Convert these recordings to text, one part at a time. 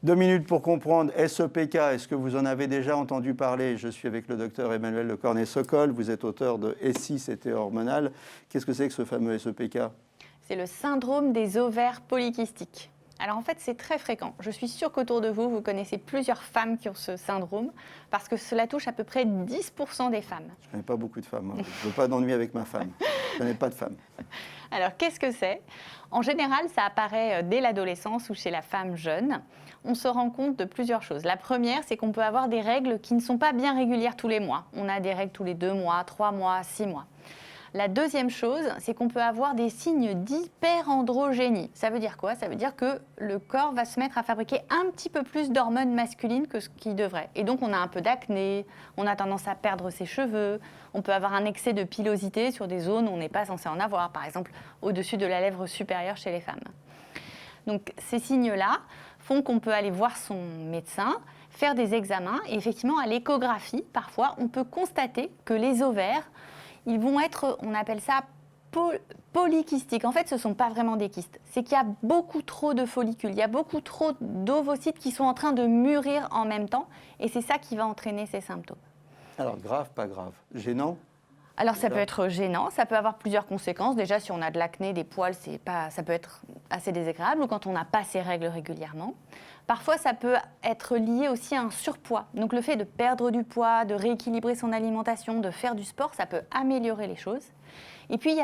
2 minutes pour comprendre SEPK. Est-ce que vous en avez déjà entendu parler? Je suis avec le docteur Emmanuel Le Cornet-Socol. Vous êtes auteur de « Et si c'était hormonal ». Qu'est-ce que c'est que ce fameux SEPK? C'est le syndrome des ovaires polykystiques. Alors en fait, c'est très fréquent. Je suis sûre qu'autour de vous, vous connaissez plusieurs femmes qui ont ce syndrome, parce que cela touche à peu près 10% des femmes. Je ne connais pas beaucoup de femmes. Je ne veux pas d'ennui avec ma femme. Je ne connais pas de femmes. Alors qu'est-ce que c'est? En général, ça apparaît dès l'adolescence ou chez la femme jeune. On se rend compte de plusieurs choses. La première, c'est qu'on peut avoir des règles qui ne sont pas bien régulières tous les mois. On a des règles tous les 2 mois, 3 mois, 6 mois. La deuxième chose, c'est qu'on peut avoir des signes d'hyperandrogénie. Ça veut dire quoi? Ça veut dire que le corps va se mettre à fabriquer un petit peu plus d'hormones masculines que ce qu'il devrait. Et donc, on a un peu d'acné, on a tendance à perdre ses cheveux, on peut avoir un excès de pilosité sur des zones où on n'est pas censé en avoir, par exemple au-dessus de la lèvre supérieure chez les femmes. Donc, ces signes-là font qu'on peut aller voir son médecin, faire des examens, et effectivement, à l'échographie, parfois, on peut constater que les ovaires, ils vont être, on appelle ça polykystiques. En fait, ce ne sont pas vraiment des kystes. C'est qu'il y a beaucoup trop de follicules, il y a beaucoup trop d'ovocytes qui sont en train de mûrir en même temps, et c'est ça qui va entraîner ces symptômes. Alors, grave, pas grave. Gênant? Alors, ça peut être gênant, ça peut avoir plusieurs conséquences. Déjà, si on a de l'acné, des poils, ça peut être assez désagréable, ou quand on n'a pas ses règles régulièrement. Parfois, ça peut être lié aussi à un surpoids. Donc, le fait de perdre du poids, de rééquilibrer son alimentation, de faire du sport, ça peut améliorer les choses. Et puis,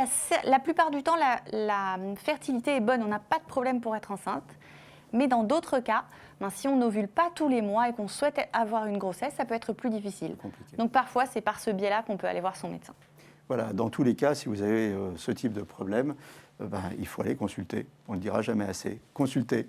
la plupart du temps, la fertilité est bonne. On n'a pas de problème pour être enceinte. Mais dans d'autres cas, si on n'ovule pas tous les mois et qu'on souhaite avoir une grossesse, ça peut être plus difficile. Donc, parfois, c'est par ce biais-là qu'on peut aller voir son médecin. Voilà, dans tous les cas, si vous avez ce type de problème, il faut aller consulter. On ne le dira jamais assez. Consultez.